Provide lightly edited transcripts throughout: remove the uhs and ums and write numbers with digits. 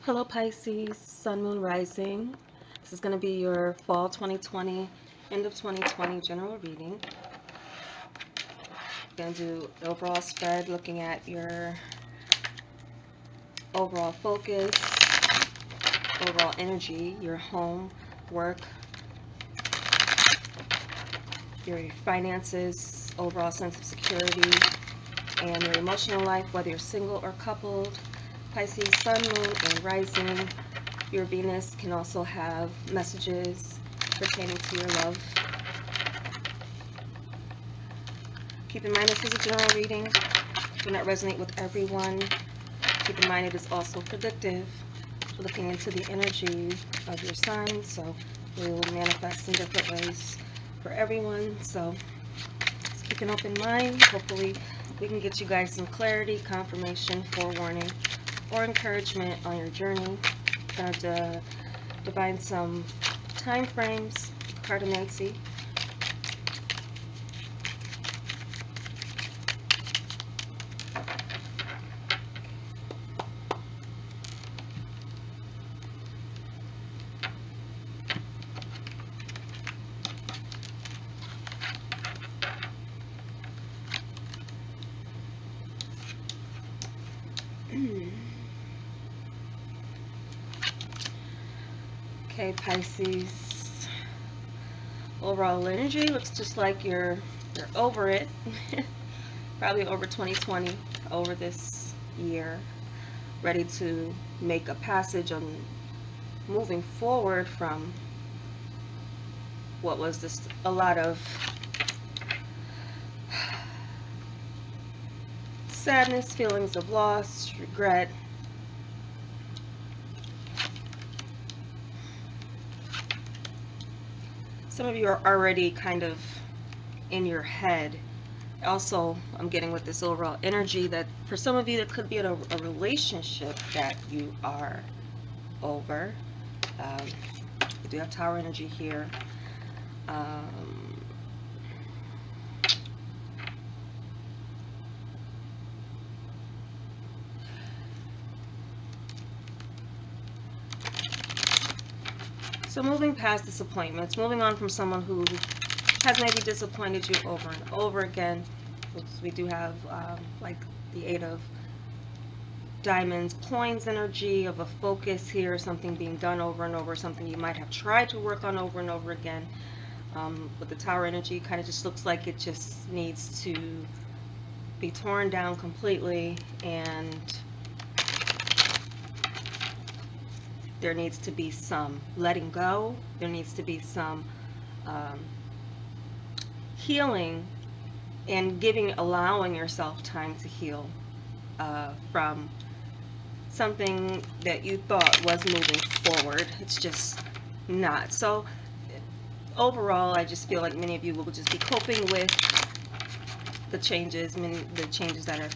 Hello Pisces, Sun, Moon, Rising. This is going to be your fall 2020, end of 2020 general reading. Going to do the overall spread, looking at your overall focus, overall energy, your home, work, your finances, overall sense of security, and your emotional life, whether you're single or coupled. Pisces, Sun, Moon, and Rising. Your Venus can also have messages pertaining to your love. Keep in mind this is a general reading. Do not resonate with everyone. Keep in mind it is also predictive. We're looking into the energy of your sun, so it will manifest in different ways for everyone. So just keep an open mind. Hopefully we can get you guys some clarity, confirmation, forewarning, or encouragement on your journey. Going to divine some time frames. Card of Nancy. Okay, Pisces. Overall energy looks just like you're over it. Probably over 2020, over this year. Ready to make a passage on moving forward from what was just a lot of sadness, feelings of loss, regret. Some of you are already kind of in your head. Also, I'm getting with this overall energy that for some of you, that could be a relationship that you are over. We do have Tower energy here. So moving past disappointments, moving on from someone who has maybe disappointed you over and over again. We do have like the Eight of Diamonds, coins energy of a focus here, something being done over and over, something you might have tried to work on over and over again. With the Tower energy, kind of just looks like it just needs to be torn down completely, and there needs to be some letting go. There needs to be some healing and allowing yourself time to heal from something that you thought was moving forward. It's just not. So overall, I just feel like many of you will just be coping with the changes, the changes that are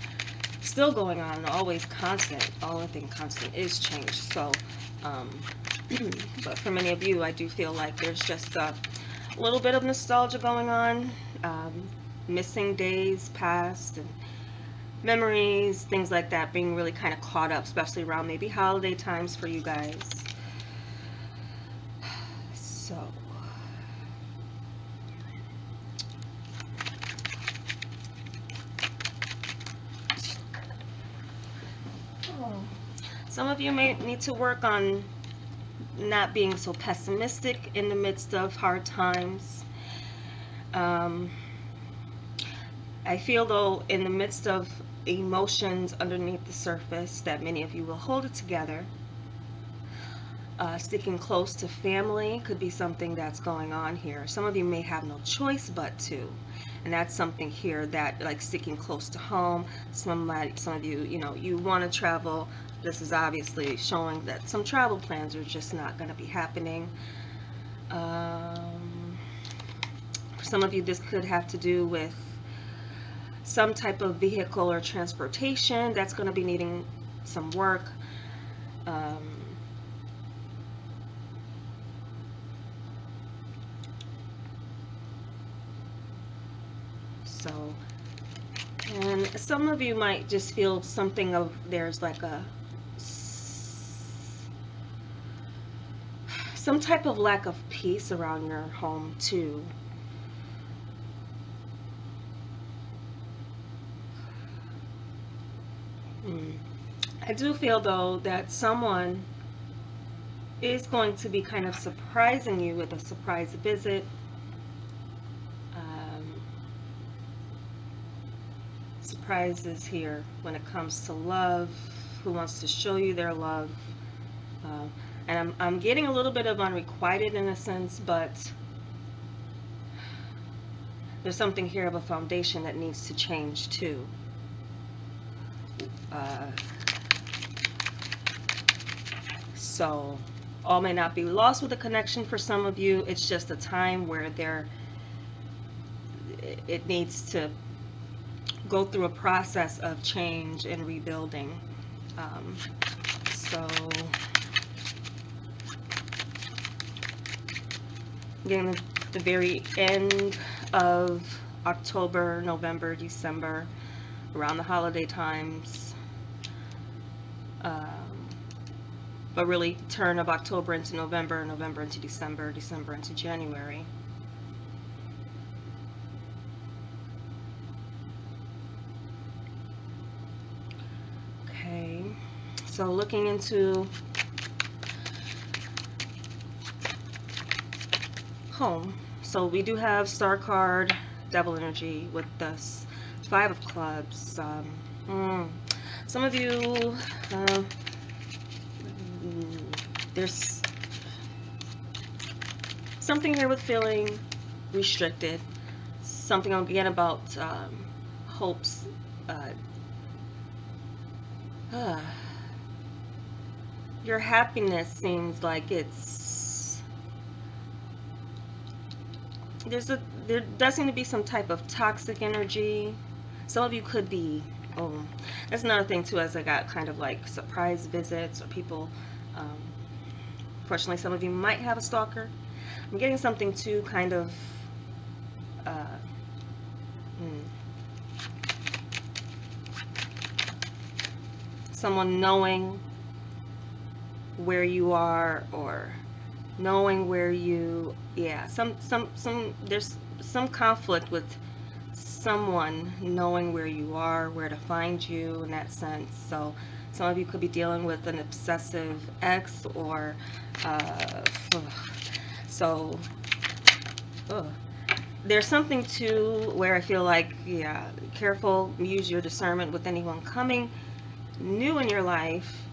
still going on, always constant. Only thing constant is change. So but for many of you, I do feel like there's just a little bit of nostalgia going on, missing days past and memories, things like that, being really kind of caught up, especially around maybe holiday times for you guys. So some of you may need to work on not being so pessimistic in the midst of hard times. I feel though in the midst of emotions underneath the surface that many of you will hold it together. Sticking close to family could be something that's going on here. Some of you may have no choice but to, and that's something here that, like, sticking close to home. Some of you, you want to travel. This is obviously showing that some travel plans are just not going to be happening. For some of you, this could have to do with some type of vehicle or transportation that's going to be needing some work. And some of you might just feel something of, there's like a some type of lack of peace around your home too. I do feel though that someone is going to be kind of surprising you with a surprise visit. Surprises here when it comes to love, who wants to show you their love. And I'm getting a little bit of unrequited in a sense, but there's something here of a foundation that needs to change too. So all may not be lost with a connection for some of you. It's just a time where it needs to go through a process of change and rebuilding. So getting the very end of October, November, December, around the holiday times, but really turn of October into November, November into December, December into January. Okay, so looking into home. So we do have Star card, Devil energy with this Five of Clubs. Some of you, there's something here with feeling restricted. Something again about hopes. Your happiness seems like there does seem to be some type of toxic energy. Some of you could be, that's another thing too, as I got kind of like surprise visits or people, fortunately some of you might have a stalker. I'm getting something too kind of, someone knowing where you are, or knowing where you, there's some conflict with someone knowing where you are, where to find you in that sense. So some of you could be dealing with an obsessive ex, or there's something too where I feel like, careful, use your discernment with anyone coming new in your life.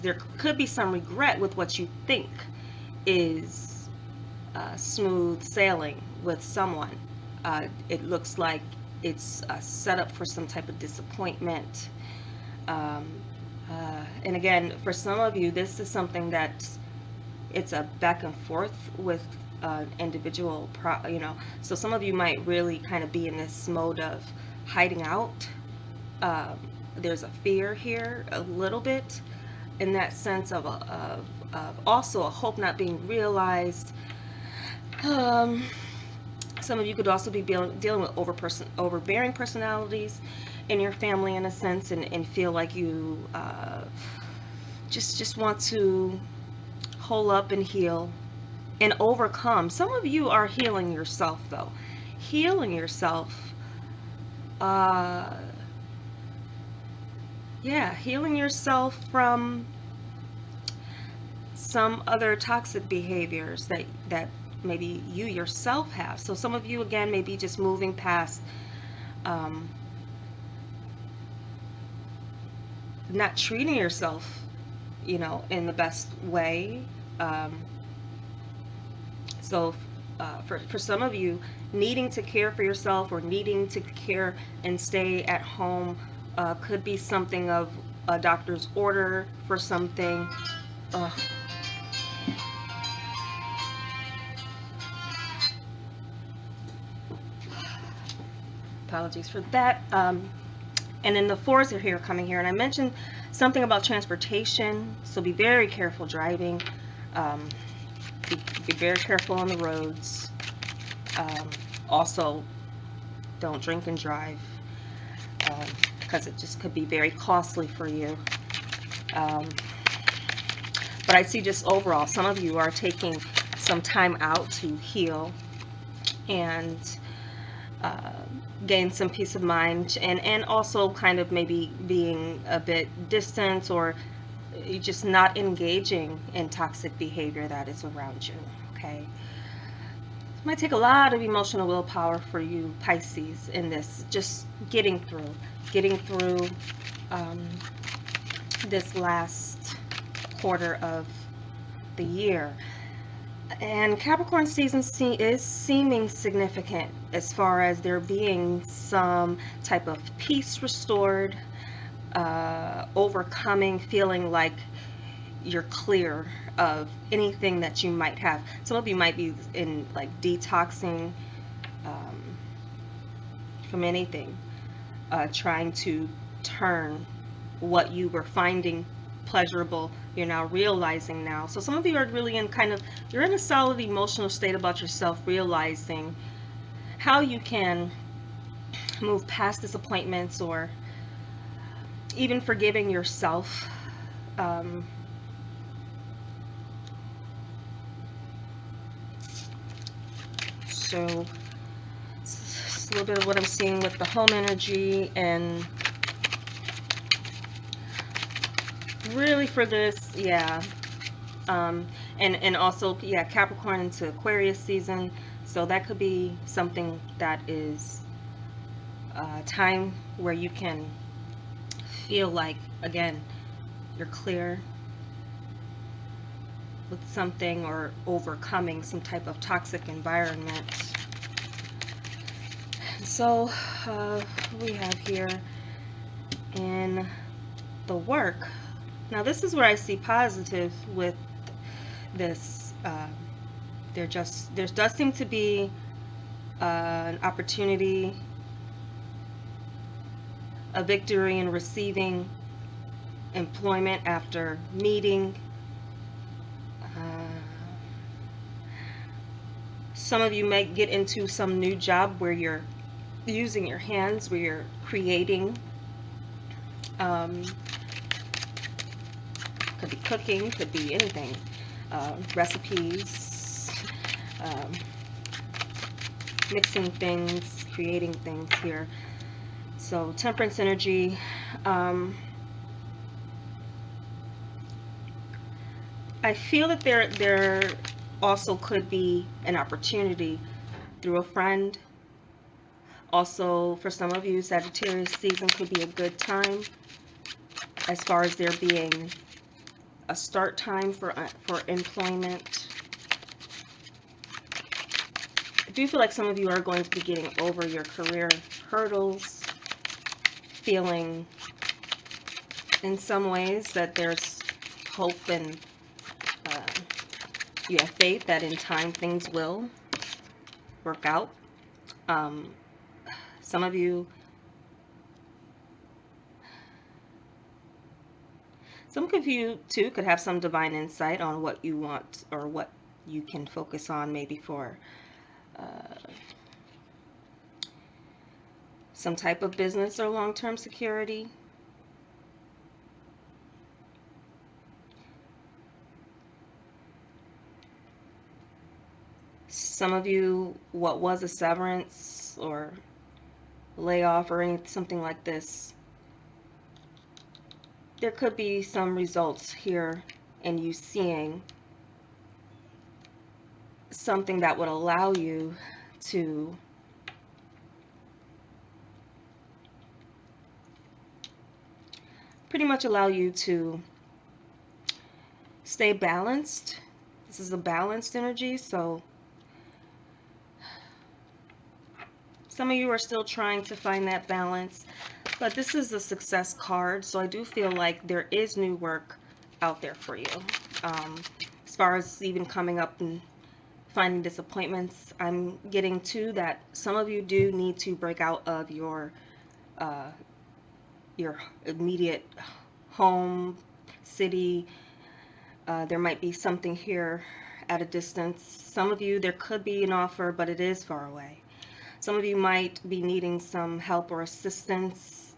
There could be some regret with what you think is smooth sailing with someone. It looks like it's set up for some type of disappointment. And again, for some of you, this is something that it's a back and forth with individual, so some of you might really kind of be in this mode of hiding out. There's a fear here a little bit, in that sense of also a hope not being realized. Some of you could also be dealing with overbearing personalities in your family in a sense, and feel like you just want to hold up and heal and overcome. Some of you are healing yourself though. Healing yourself. Healing yourself from some other toxic behaviors that maybe you yourself have. So some of you, again, may be just moving past not treating yourself, in the best way. So for some of you, needing to care for yourself or needing to care and stay at home could be something of a doctor's order for something. Apologies for that. And then the fours are here, coming here, and I mentioned something about transportation, so be very careful driving. Be very careful on the roads. Also, don't drink and drive, because it just could be very costly for you. But I see just overall, some of you are taking some time out to heal and gain some peace of mind, and also kind of maybe being a bit distant, or you're just not engaging in toxic behavior that is around you, okay? It might take a lot of emotional willpower for you Pisces in this, just getting through this last quarter of the year. And Capricorn season is seeming significant as far as there being some type of peace restored, overcoming, feeling like you're clear of anything that you might have. Some of you might be in like detoxing from anything, trying to turn what you were finding pleasurable, you're now realizing now. So some of you are really in kind of, you're in a solid emotional state about yourself, realizing how you can move past disappointments, or even forgiving yourself. So it's a little bit of what I'm seeing with the home energy, and really for this, yeah, and also, yeah, Capricorn into Aquarius season, so that could be something that is a time where you can feel like, again, you're clear with something, or overcoming some type of toxic environment. So we have here in the work. Now this is where I see positive with this. There does seem to be an opportunity, a victory in receiving employment after meeting. Some of you may get into some new job where you're using your hands, where you're creating. Could be cooking, could be anything. Recipes, mixing things, creating things here. So Temperance energy. I feel that there also could be an opportunity through a friend. Also, for some of you, Sagittarius season could be a good time as far as there being a start time for employment. I do feel like some of you are going to be getting over your career hurdles, feeling in some ways that there's hope, and you have faith that in time things will work out. Some of you, too could have some divine insight on what you want, or what you can focus on, maybe for some type of business or long-term security. Some of you, what was a severance or layoff or something like this, there could be some results here in you seeing something that would allow you to pretty much allow you to stay balanced. This is a balanced energy, so some of you are still trying to find that balance, but this is a success card, so I do feel like there is new work out there for you. As far as even coming up and finding disappointments, I'm getting to that some of you do need to break out of your immediate home, city. There might be something here at a distance. Some of you, there could be an offer, but it is far away. Some of you might be needing some help or assistance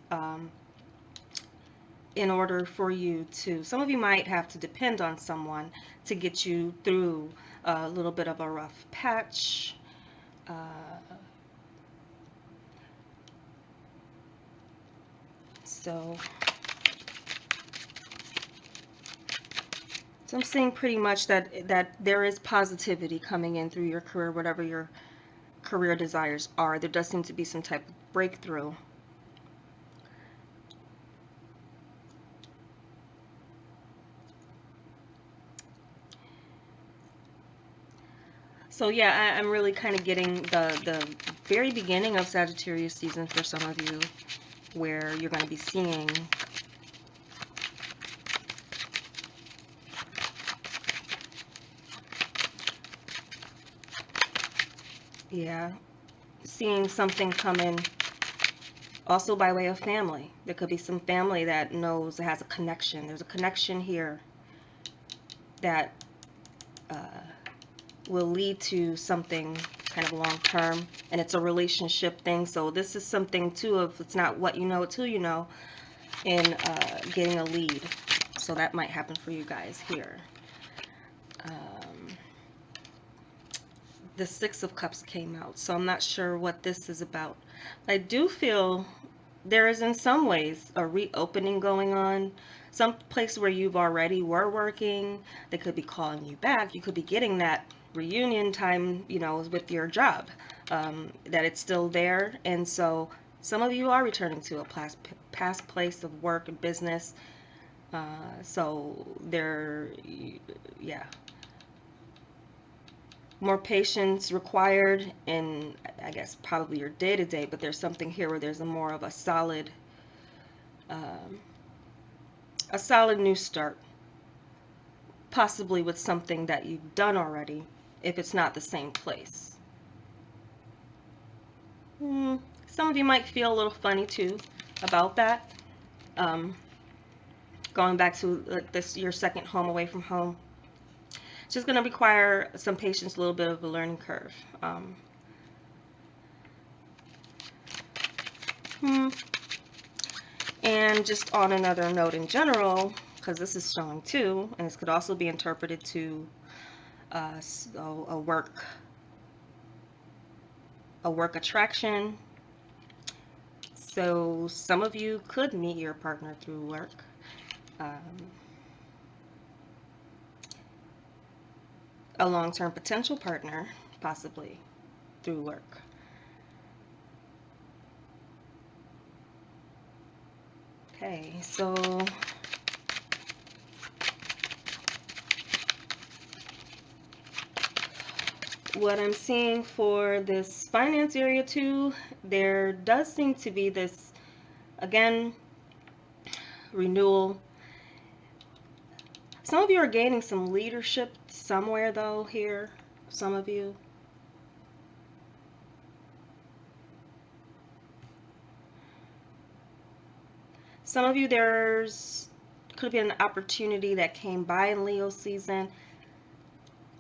in order for you to, some of you might have to depend on someone to get you through a little bit of a rough patch. So I'm seeing pretty much that there is positivity coming in through your career, whatever your career desires are. There does seem to be some type of breakthrough. So yeah, I'm really kind of getting the very beginning of Sagittarius season for some of you, where you're going to be seeing seeing something come in also by way of family. There could be some family that knows, has a connection. There's a connection here that will lead to something kind of long term, and it's a relationship thing. So this is something too of, it's not what you know, it's who you know, in getting a lead. So that might happen for you guys here. The Six of Cups came out, so I'm not sure what this is about. I do feel there is in some ways a reopening going on. Some place where you've already were working, they could be calling you back. You could be getting that reunion time, you know, with your job, that it's still there. And so some of you are returning to a past place of work and business. So there, yeah, more patience required in, I guess, probably your day-to-day, but there's something here where there's a more of a solid new start, possibly with something that you've done already, if it's not the same place. Some of you might feel a little funny too about that, going back to this, your second home away from home. It's just going to require some patience, a little bit of a learning curve. And just on another note in general, because this is showing too, and this could also be interpreted to a work attraction. So some of you could meet your partner through work. A long-term potential partner, possibly through work. Okay, so what I'm seeing for this finance area too, there does seem to be this, again, renewal. Some of you are gaining some leadership somewhere though here, some of you. Some of you, there's could be an opportunity that came by in Leo season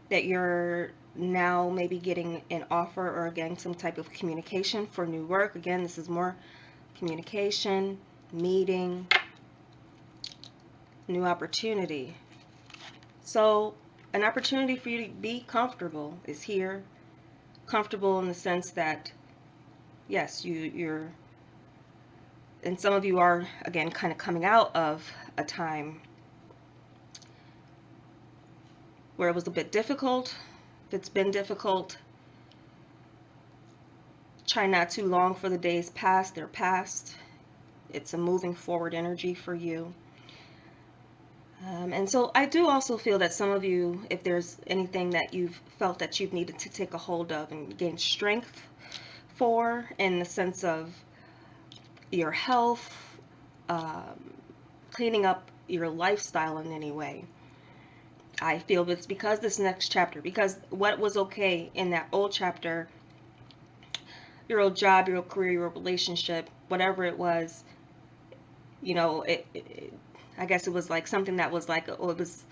that you're now maybe getting an offer or getting some type of communication for new work. Again, this is more communication, meeting, new opportunity. So an opportunity for you to be comfortable is here. Comfortable in the sense that, yes, you're, and some of you are, again, kind of coming out of a time where it was a bit difficult. If it's been difficult, try not too long for the days past. They're past. It's a moving forward energy for you. And so I do also feel that some of you, if there's anything that you've felt that you've needed to take a hold of and gain strength for, in the sense of your health, cleaning up your lifestyle in any way, I feel it's because this next chapter, because what was okay in that old chapter, your old job, your old career, your old relationship, whatever it was, you know, I guess it was like something that was like, oh, it was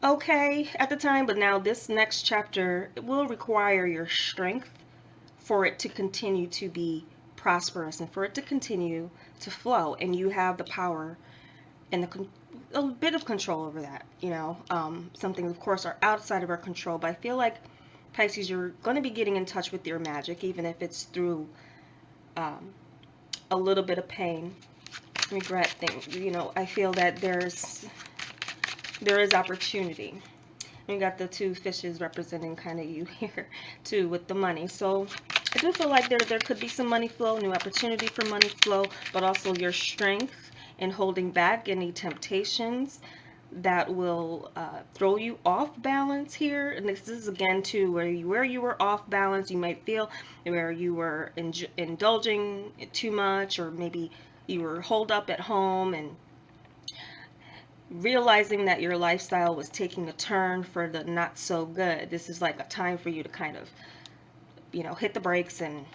okay at the time, but now this next chapter, it will require your strength for it to continue to be prosperous and for it to continue to flow, and you have the power and a bit of control over that, something of course are outside of our control. But I feel like Pisces, you're going to be getting in touch with your magic, even if it's through a little bit of pain, regret thing. I feel that there is opportunity. We got the two fishes representing kind of you here too with the money. So I do feel like there could be some money flow, new opportunity for money flow, but also your strength in holding back any temptations that will throw you off balance here. And this is again too where you were off balance. You might feel where you were indulging too much, or maybe you were holed up at home and realizing that your lifestyle was taking a turn for the not so good. This is like a time for you to kind of, hit the brakes and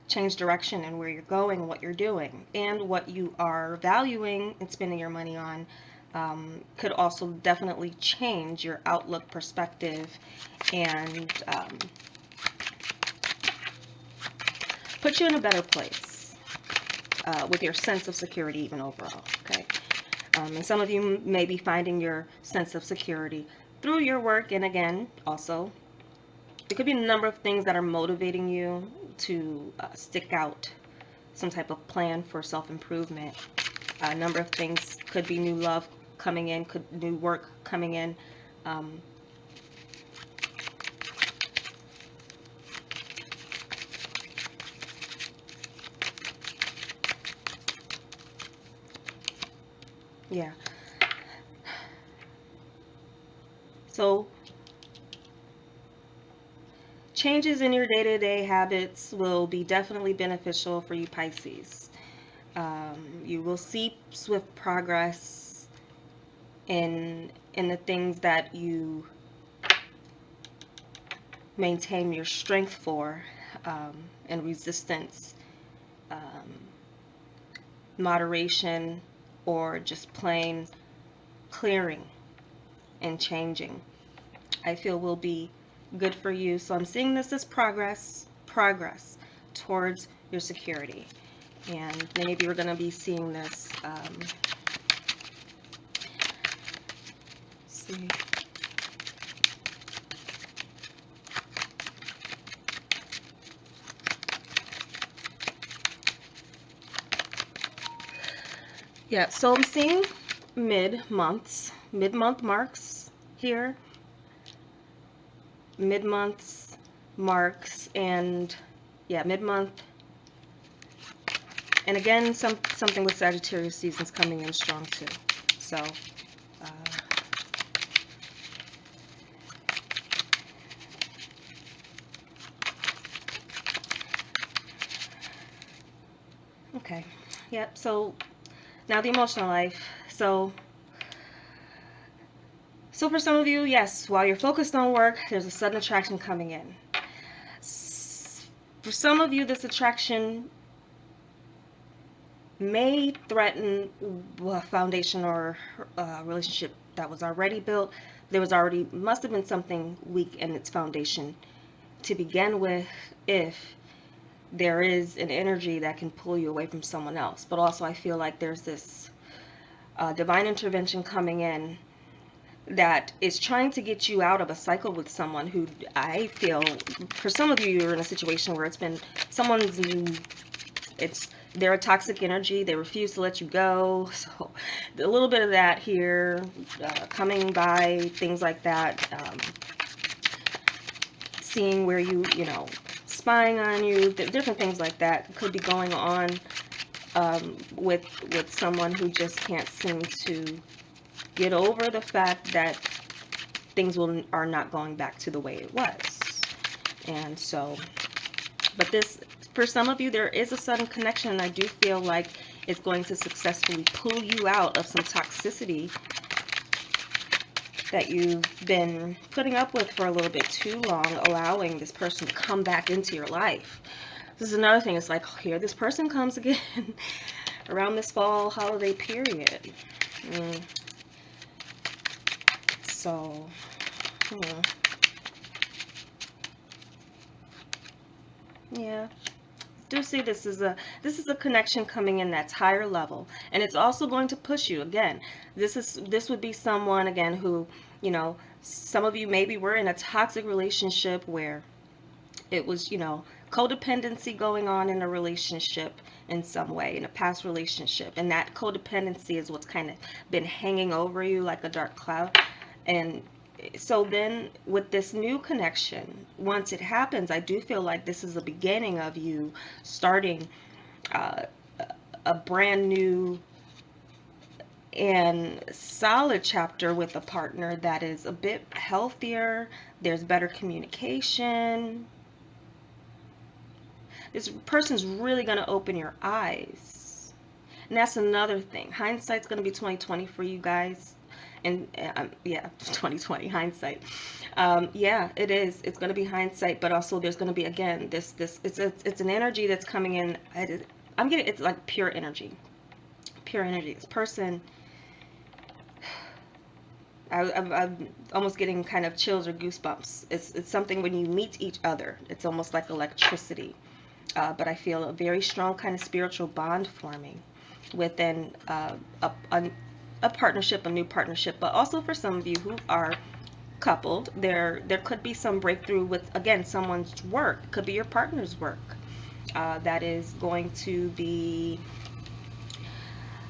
change direction and where you're going, what you're doing, and what you are valuing and spending your money on. Could also definitely change your outlook, perspective, and put you in a better place with your sense of security even overall, okay? And some of you may be finding your sense of security through your work. And again, also, there could be a number of things that are motivating you to stick out some type of plan for self-improvement. A number of things could be new love coming in, new work coming in. Yeah. So changes in your day-to-day habits will be definitely beneficial for you, Pisces. You will see swift progress in the things that you maintain your strength for, and resistance, moderation, or just plain clearing and changing, I feel will be good for you. So I'm seeing this as progress towards your security. And many of you are going to be seeing this. See. Yeah, so I'm seeing mid-month marks here. Mid-month marks, and yeah, mid-month. And again, something with Sagittarius seasons coming in strong too. So, okay, yep. So now the emotional life. So for some of you, yes, while you're focused on work, there's a sudden attraction coming in. For some of you, this attraction may threaten a foundation or a relationship that was already built. Must have been something weak in its foundation to begin with, if there is an energy that can pull you away from someone else. But also I feel like there's this divine intervention coming in that is trying to get you out of a cycle with someone who, I feel, for some of you, you're in a situation where they're a toxic energy. They refuse to let you go. So a little bit of that here, coming by, things like that, seeing where spying on you, different things like that could be going on with someone who just can't seem to get over the fact that things are not going back to the way it was. And so, but this, for some of you, there is a sudden connection, and I do feel like it's going to successfully pull you out of some toxicity that you've been putting up with for a little bit too long, allowing this person to come back into your life. This is another thing. It's like, here this person comes again around this fall holiday period. So, yeah. Do see this is a connection coming in that's higher level, and it's also going to push you again. This would be someone again who, you know, some of you maybe were in a toxic relationship where it was, you know, codependency going on in a relationship in some way, in a past relationship, and that codependency is what's kind of been hanging over you like a dark cloud. And so then with this new connection, once it happens, I do feel like this is the beginning of you starting uh, a brand new and solid chapter with a partner that is a bit healthier. There's better communication. This person's really going to open your eyes. And that's another thing. Hindsight's going to be 2020 for you guys. And yeah, 2020 hindsight. Yeah, it is. It's going to be hindsight, but also there's going to be again this it's an energy that's coming in. I'm getting, it's like pure energy. Pure energy. This person, I'm almost getting kind of chills or goosebumps. It's something when you meet each other. It's almost like electricity. But I feel a very strong kind of spiritual bond forming within a partnership, a new partnership. But also for some of you who are coupled, there could be some breakthrough with, again, someone's work. It could be your partner's work that is going to be,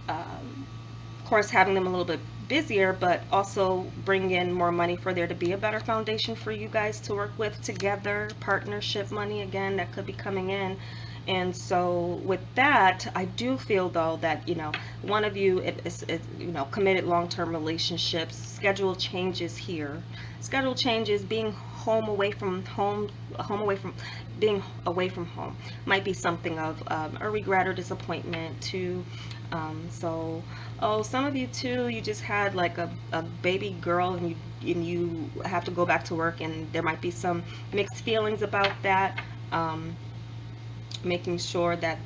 of course, having them a little bit busier, but also bring in more money for there to be a better foundation for you guys to work with together. Partnership money, again, that could be coming in. And so with that, I do feel though that, you know, one of you is you know, committed long-term relationships, schedule changes here. Schedule changes, being home away from home, being away from home might be something of a regret or disappointment too. So, oh, some of you too, you just had like a baby girl and you have to go back to work, and there might be some mixed feelings about that. Making sure that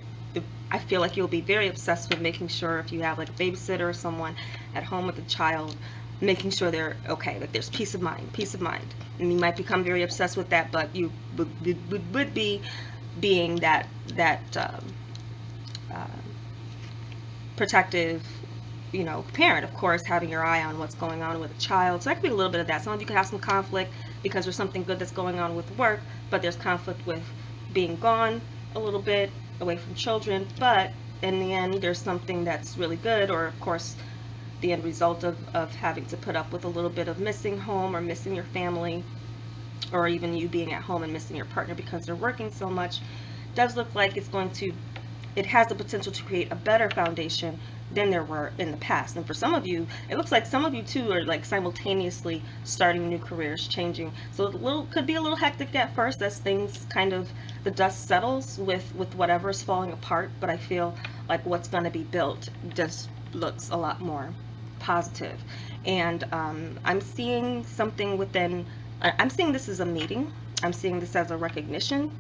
I feel like you'll be very obsessed with making sure if you have like a babysitter or someone at home with a child, making sure they're okay, that there's peace of mind, and you might become very obsessed with that, but you would be being that protective, you know, parent, of course, having your eye on what's going on with a child. So that could be a little bit of that. Some of you could have some conflict because there's something good that's going on with work, but there's conflict with being gone a little bit away from children. But in the end, there's something that's really good, or of course, the end result of having to put up with a little bit of missing home or missing your family, or even you being at home and missing your partner because they're working so much, does look like it has the potential to create a better foundation than there were in the past. And for some of you, it looks like some of you too are like simultaneously starting new careers, changing. So it could be a little hectic at first as things kind of, the dust settles with whatever is falling apart. But I feel like what's going to be built just looks a lot more positive. And I'm seeing something within, I'm seeing this as a meeting. I'm seeing this as a recognition.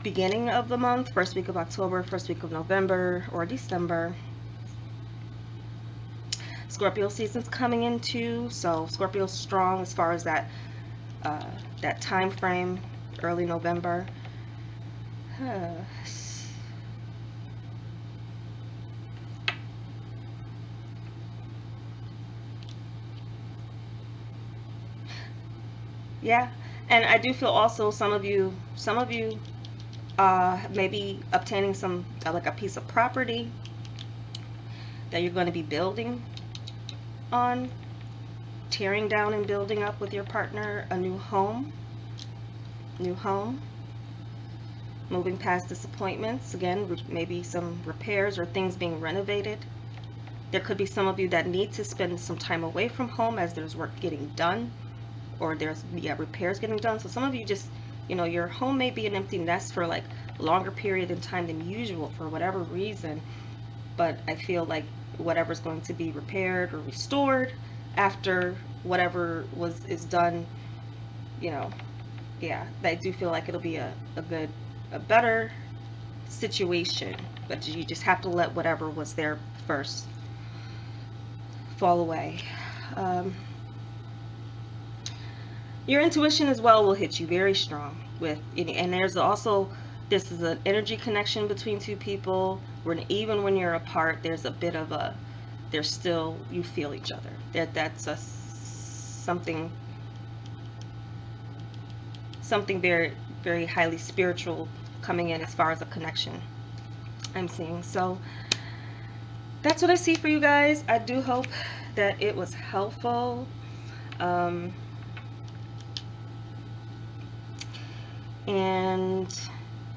Beginning of the month, first week of October, first week of November or December. Scorpio season's coming in too, so Scorpio's strong as far as that time frame, early November. Yeah, and I do feel also some of you maybe obtaining some like a piece of property that you're going to be building on, tearing down and building up with your partner a new home, moving past disappointments, again, maybe some repairs or things being renovated. There could be some of you that need to spend some time away from home as there's work getting done, or there's repairs getting done. So some of you just, you know, your home may be an empty nest for like a longer period of time than usual for whatever reason, but I feel like whatever's going to be repaired or restored after whatever is done, you know, yeah, I do feel like it'll be a better situation, but you just have to let whatever was there first fall away. Your intuition as well will hit you very strong. and there's also, this is an energy connection between two people, when even when you're apart, there's a bit of a, there's still, you feel each other. That's a something very, very highly spiritual coming in as far as a connection I'm seeing. So that's what I see for you guys. I do hope that it was helpful. And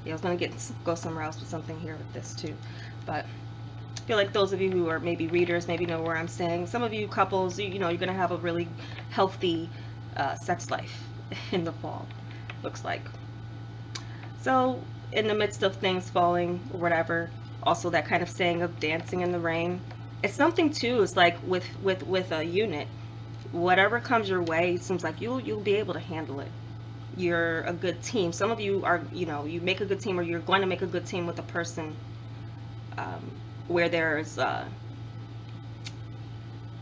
yeah, I was going to go somewhere else with something here with this too, but I feel like those of you who are maybe readers maybe know where I'm saying. Some of you couples, you know, you're going to have a really healthy sex life in the fall, looks like. So in the midst of things falling or whatever, also that kind of saying of dancing in the rain, it's something too. It's like with a unit, whatever comes your way, it seems like you'll be able to handle it. You're a good team. Some of you are, you know, you make a good team, or you're going to make a good team with a person where there's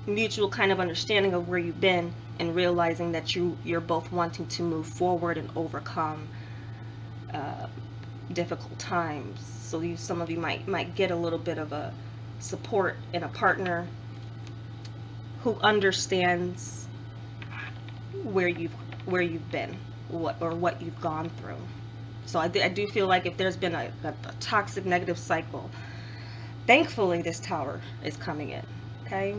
mutual kind of understanding of where you've been, and realizing that you're both wanting to move forward and overcome difficult times. So some of you might get a little bit of a support in a partner who understands where you've been, what you've gone through. So I do feel like if there's been a toxic negative cycle, thankfully this Tower is coming in. Okay,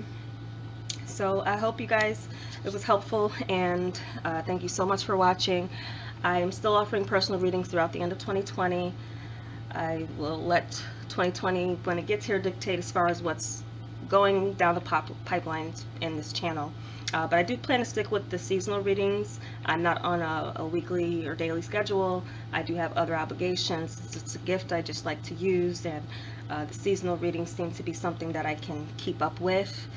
so I hope you guys, it was helpful, and thank you so much for watching. I am still offering personal readings throughout the end of 2020. I will let 2020, when it gets here, dictate as far as what's going down the pipelines in this channel. But I do plan to stick with the seasonal readings. I'm not on a weekly or daily schedule. I do have other obligations. It's a gift I just like to use, and the seasonal readings seem to be something that I can keep up with.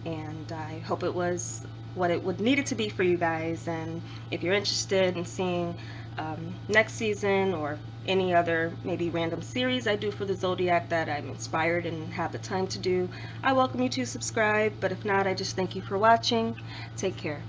And I hope it was what it would need it to be for you guys. And if you're interested in seeing next season, or any other maybe random series I do for the zodiac that I'm inspired and have the time to do, I welcome you to subscribe. But if not, I just thank you for watching. Take care.